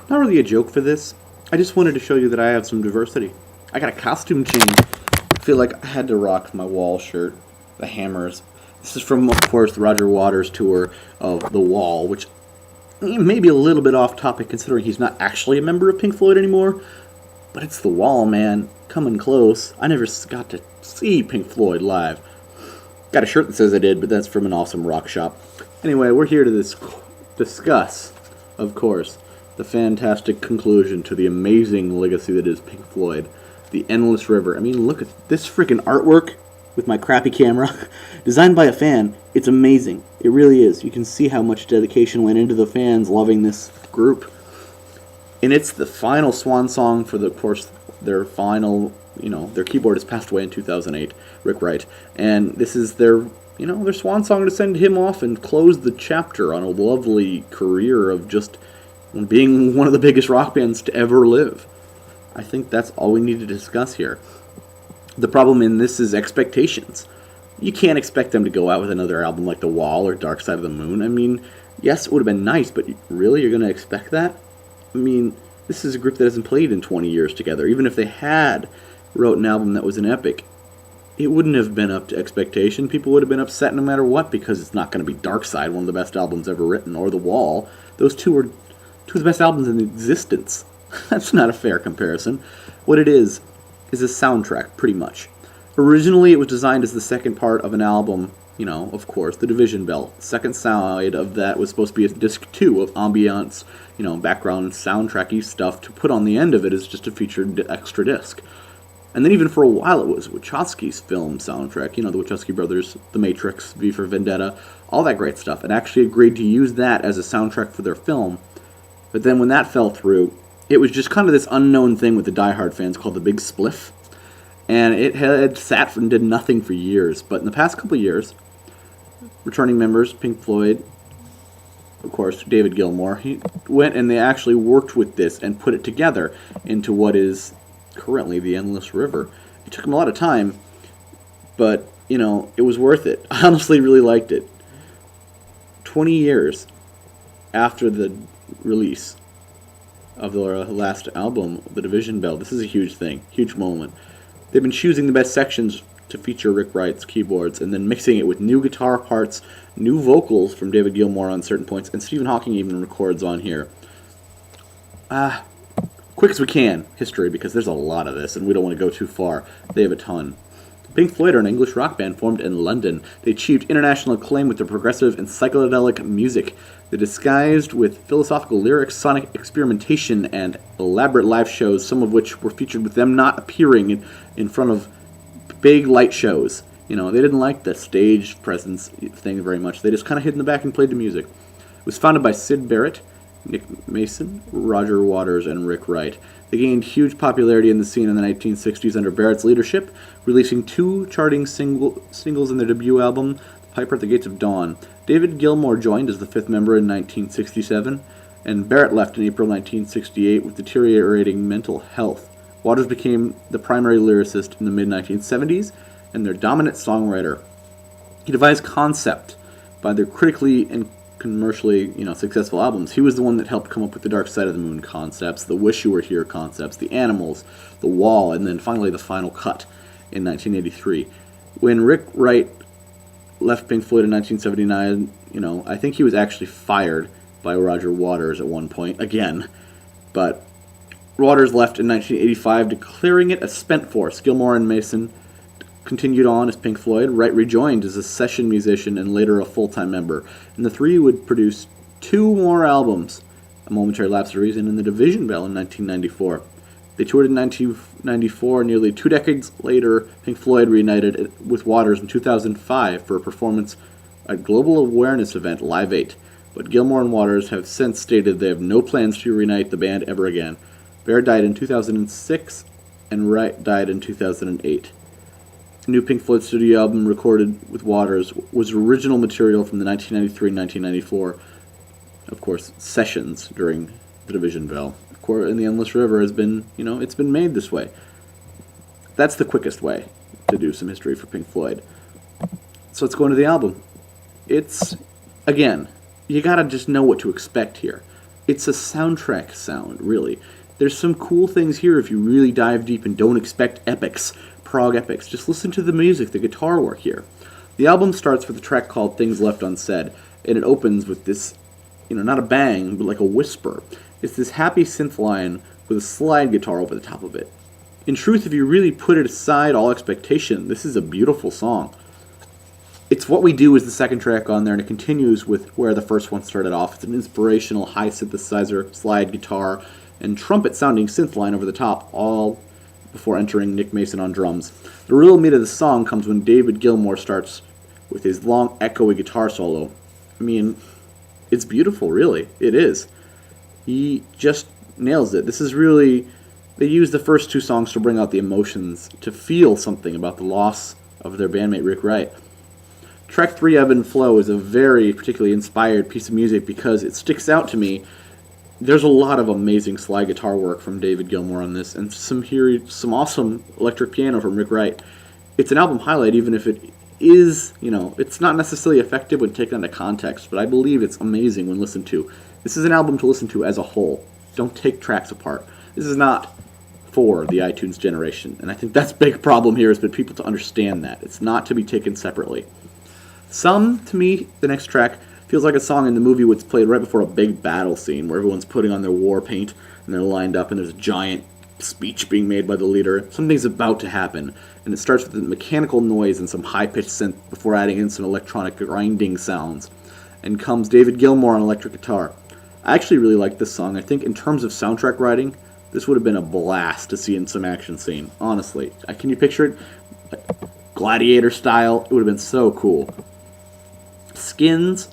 Not really a joke for this. I just wanted to show you that I have some diversity. I got a costume change. I feel like I had to rock my Wall shirt, the Hammers. This is from, of course, the Roger Waters tour of The Wall, which may be a little bit off topic considering he's not actually a member of Pink Floyd anymore. But it's The Wall, man. Coming close. I never got to see Pink Floyd live. Got a shirt that says I did, but that's from an awesome rock shop. Anyway, we're here to discuss, of course, the fantastic conclusion to the amazing legacy that is Pink Floyd. The Endless River. I mean, look at this freaking artwork with my crappy camera. Designed by a fan. It's amazing. It really is. You can see how much dedication went into the fans loving this group. And it's the final swan song for, of course, their final, their keyboardist passed away in 2008, Rick Wright. And this is their swan song to send him off and close the chapter on a lovely career of just being one of the biggest rock bands to ever live. I think that's all we need to discuss here. The problem in this is expectations. You can't expect them to go out with another album like The Wall or Dark Side of the Moon. I mean, yes, it would have been nice, but really, you're going to expect that? I mean, this is a group that hasn't played in 20 years together. Even if they had wrote an album that was an epic, it wouldn't have been up to expectation. People would have been upset no matter what, because it's not going to be Dark Side, one of the best albums ever written, or The Wall. Those two are two of the best albums in existence. That's not a fair comparison. What it is a soundtrack, pretty much. Originally, it was designed as the second part of an album, of course, The Division Bell. Second side of that was supposed to be a disc 2 of ambiance, background soundtracky stuff to put on the end of it as just a featured extra disc. And then even for a while it was Wachowski's film soundtrack, the Wachowski brothers, The Matrix, V for Vendetta, all that great stuff, and actually agreed to use that as a soundtrack for their film. But then when that fell through, it was just kind of this unknown thing with the diehard fans called the Big Spliff. And it had sat and did nothing for years. But in the past couple of years, returning members, Pink Floyd, of course, David Gilmour, he went and they actually worked with this and put it together into what is currently the Endless River. It took them a lot of time, but, it was worth it. I honestly really liked it. 20 years after the release of their last album, The Division Bell, this is a huge thing, huge moment. They've been choosing the best sections to feature Rick Wright's keyboards and then mixing it with new guitar parts, new vocals from David Gilmour on certain points, and Stephen Hawking even records on here. Quick as we can, history, because there's a lot of this and we don't want to go too far. They have a ton. Pink Floyd are an English rock band formed in London. They achieved international acclaim with their progressive and psychedelic music. They disguised with philosophical lyrics, sonic experimentation, and elaborate live shows, some of which were featured with them not appearing in front of big light shows. They didn't like the stage presence thing very much. They just kind of hid in the back and played the music. It was founded by Syd Barrett, Nick Mason, Roger Waters, and Rick Wright. They gained huge popularity in the scene in the 1960s under Barrett's leadership, releasing 2 charting singles in their debut album, Piper at the Gates of Dawn. David Gilmour joined as the 5th member in 1967, and Barrett left in April 1968 with deteriorating mental health. Waters became the primary lyricist in the mid-1970s and their dominant songwriter. He devised concept by their critically and commercially, successful albums. He was the one that helped come up with the Dark Side of the Moon concepts, the Wish You Were Here concepts, the Animals, the Wall, and then finally the Final Cut in 1983. When Rick Wright left Pink Floyd in 1979, I think he was actually fired by Roger Waters at one point, again. But Waters left in 1985, declaring it a spent force. Gilmour and Mason continued on as Pink Floyd. Wright rejoined as a session musician and later a full-time member. And the three would produce 2 more albums, A Momentary Lapse of Reason and The Division Bell in 1994. They toured in 1994. Nearly 2 decades later, Pink Floyd reunited with Waters in 2005 for a performance at Global Awareness event Live 8. But Gilmour and Waters have since stated they have no plans to reunite the band ever again. Barrett died in 2006, and Wright died in 2008. The new Pink Floyd studio album recorded with Waters was original material from the 1993-1994, of course, sessions during The Division Bell. Of course, and The Endless River has been, it's been made this way. That's the quickest way to do some history for Pink Floyd. So let's go into the album. It's, again, you gotta just know what to expect here. It's a soundtrack sound, really. There's some cool things here if you really dive deep and don't expect epics, prog epics. Just listen to the music, the guitar work here. The album starts with a track called Things Left Unsaid, and it opens with this, not a bang, but like a whisper. It's this happy synth line with a slide guitar over the top of it. In truth, if you really put it aside all expectation, this is a beautiful song. It's What We Do is the second track on there, and it continues with where the first one started off. It's an inspirational high synthesizer, slide guitar, and trumpet-sounding synth line over the top, all before entering Nick Mason on drums. The real meat of the song comes when David Gilmour starts with his long, echoey guitar solo. I mean, it's beautiful, really. It is. He just nails it. This is really... They use the first two songs to bring out the emotions, to feel something about the loss of their bandmate Rick Wright. Track 3, Ebb and Flow, is a very particularly inspired piece of music because it sticks out to me. There's a lot of amazing slide guitar work from David Gilmour on this, and some awesome electric piano from Rick Wright. It's an album highlight, even if it is, it's not necessarily effective when taken into context, but I believe it's amazing when listened to. This is an album to listen to as a whole. Don't take tracks apart. This is not for the iTunes generation, and I think that's a big problem here is for people to understand that. It's not to be taken separately. To me, the next track feels like a song in the movie that's played right before a big battle scene where everyone's putting on their war paint and they're lined up and there's a giant speech being made by the leader. Something's about to happen, and it starts with a mechanical noise and some high-pitched synth before adding in some electronic grinding sounds. And comes David Gilmour on electric guitar. I actually really like this song. I think in terms of soundtrack writing, this would have been a blast to see in some action scene. Honestly. Can you picture it? Gladiator style. It would have been so cool. Skins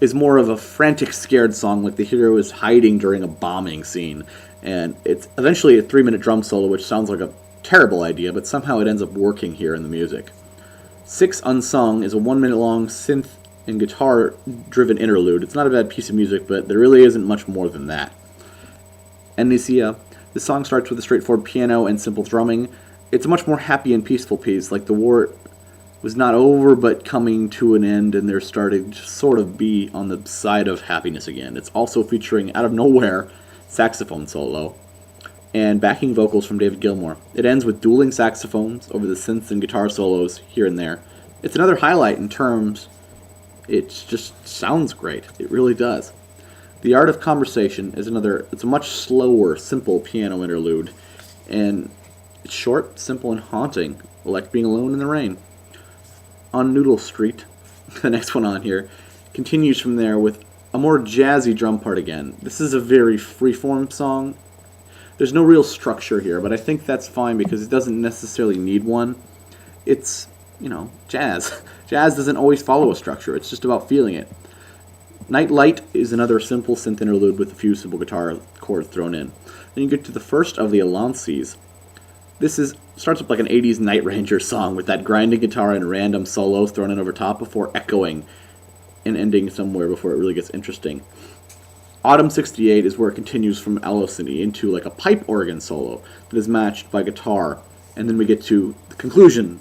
is more of a frantic, scared song, like the hero is hiding during a bombing scene. And it's eventually a 3-minute drum solo, which sounds like a terrible idea, but somehow it ends up working here in the music. 6 Unsung is a 1-minute long synth and guitar-driven interlude. It's not a bad piece of music, but there really isn't much more than that. Amnesia. The song starts with a straightforward piano and simple drumming. It's a much more happy and peaceful piece, like the war was not over but coming to an end, and they're starting to sort of be on the side of happiness again. It's also featuring, out of nowhere, saxophone solo and backing vocals from David Gilmour. It ends with dueling saxophones over the synths and guitar solos here and there. It's another highlight in terms, it just sounds great. It really does. The Art of Conversation is it's a much slower, simple piano interlude, and it's short, simple, and haunting, like being alone in the rain. On Noodle Street, the next one on here, continues from there with a more jazzy drum part again. This is a very freeform song. There's no real structure here, but I think that's fine because it doesn't necessarily need one. It's, jazz. Jazz doesn't always follow a structure. It's just about feeling it. Night Light is another simple synth interlude with a few simple guitar chords thrown in. Then you get to the first of the Alances. Starts up like an 80s Night Ranger song with that grinding guitar and random solos thrown in over top before echoing and ending somewhere before it really gets interesting. Autumn 68 is where it continues from Allocity into like a pipe organ solo that is matched by guitar. And then we get to the conclusion.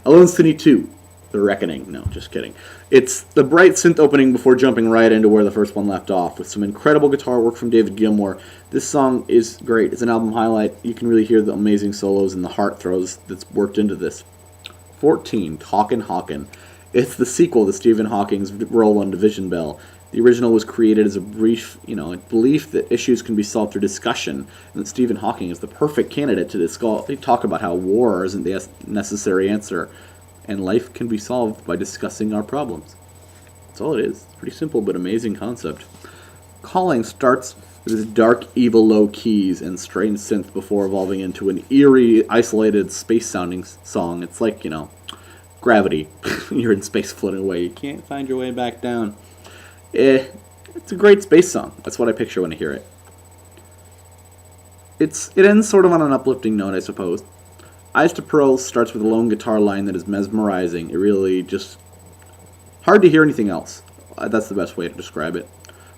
Allocity 2, The Reckoning. No, just kidding. It's the bright synth opening before jumping right into where the first one left off with some incredible guitar work from David Gilmour. This song is great. It's an album highlight. You can really hear the amazing solos and the heart throws that's worked into this. 14, Talkin' Hawkin'. It's the sequel to Stephen Hawking's role on Division Bell. The original was created as a brief, a belief that issues can be solved through discussion, and that Stephen Hawking is the perfect candidate to discuss. They talk about how war isn't the necessary answer, and life can be solved by discussing our problems. That's all it is. It's a pretty simple but amazing concept. Calling starts with this dark, evil low keys and strange synth before evolving into an eerie, isolated, space-sounding song. It's like, Gravity. You're in space floating away. You can't find your way back down. It's a great space song. That's what I picture when I hear it. It ends sort of on an uplifting note, I suppose. Eyes to Pearls starts with a lone guitar line that is mesmerizing. It really just... hard to hear anything else. That's the best way to describe it.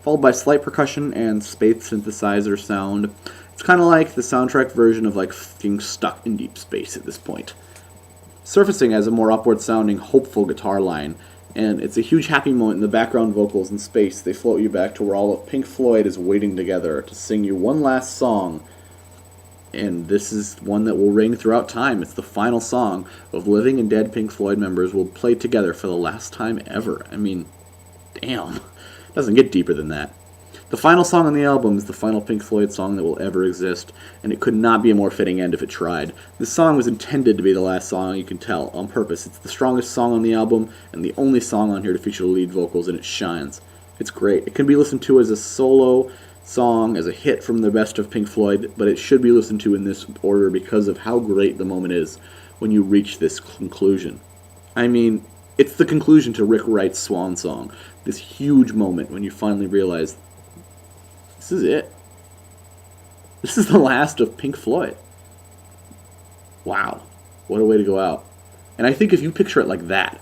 Followed by slight percussion and space synthesizer sound. It's kind of like the soundtrack version of like being stuck in deep space at this point. Surfacing as a more upward-sounding, hopeful guitar line And it's a huge happy moment in the background vocals in space. They float you back to where all of Pink Floyd is waiting together to sing you one last song. And this is one that will ring throughout time. It's the final song of living and dead Pink Floyd members will play together for the last time ever. I mean, damn. It doesn't get deeper than that. The final song on the album is the final Pink Floyd song that will ever exist, and it could not be a more fitting end if it tried. This song was intended to be the last song, you can tell, on purpose. It's the strongest song on the album, and the only song on here to feature the lead vocals, and it shines. It's great. It can be listened to as a solo song, as a hit from the best of Pink Floyd, but it should be listened to in this order because of how great the moment is when you reach this conclusion. I mean, it's the conclusion to Rick Wright's Swan Song, this huge moment when you finally realize this is it. This is the last of Pink Floyd. Wow. What a way to go out. And I think if you picture it like that,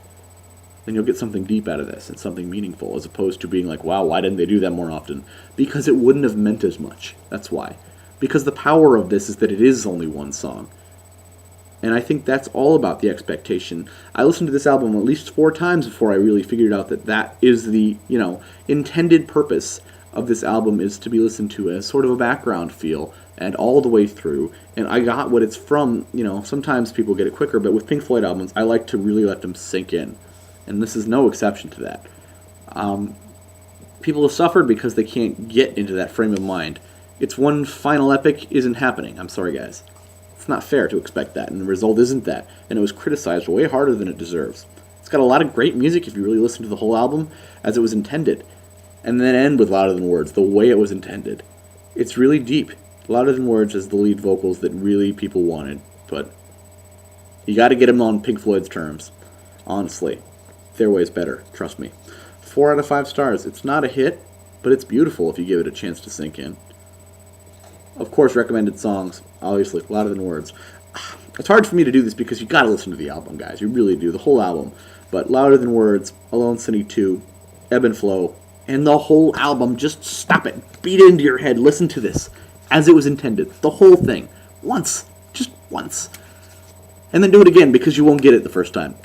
then you'll get something deep out of this and something meaningful, as opposed to being like, wow, why didn't they do that more often? Because it wouldn't have meant as much. That's why. Because the power of this is that it is only one song. And I think that's all about the expectation. I listened to this album at least 4 times before I really figured out that that is the, intended purpose of this album, is to be listened to as sort of a background feel and all the way through. And I got what it's from. Sometimes people get it quicker, but with Pink Floyd albums, I like to really let them sink in. And this is no exception to that. People have suffered because they can't get into that frame of mind. Its one final epic isn't happening. I'm sorry, guys. It's not fair to expect that, and the result isn't that. And it was criticized way harder than it deserves. It's got a lot of great music if you really listen to the whole album as it was intended. And then end with Louder Than Words, the way it was intended. It's really deep. Louder Than Words is the lead vocals that really people wanted, but you got to get them on Pink Floyd's terms. Honestly, their way is better, trust me. 4 out of 5 stars. It's not a hit, but it's beautiful if you give it a chance to sink in. Of course, recommended songs, obviously, Louder Than Words. It's hard for me to do this because you got to listen to the album, guys. You really do, the whole album. But Louder Than Words, Alone City 2, Ebb and Flow, and the whole album, just stop it. Beat it into your head. Listen to this as it was intended. The whole thing. Once. Just once. And then do it again because you won't get it the first time.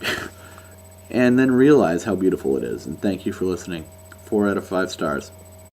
And then realize how beautiful it is. And thank you for listening. 4 out of 5 stars.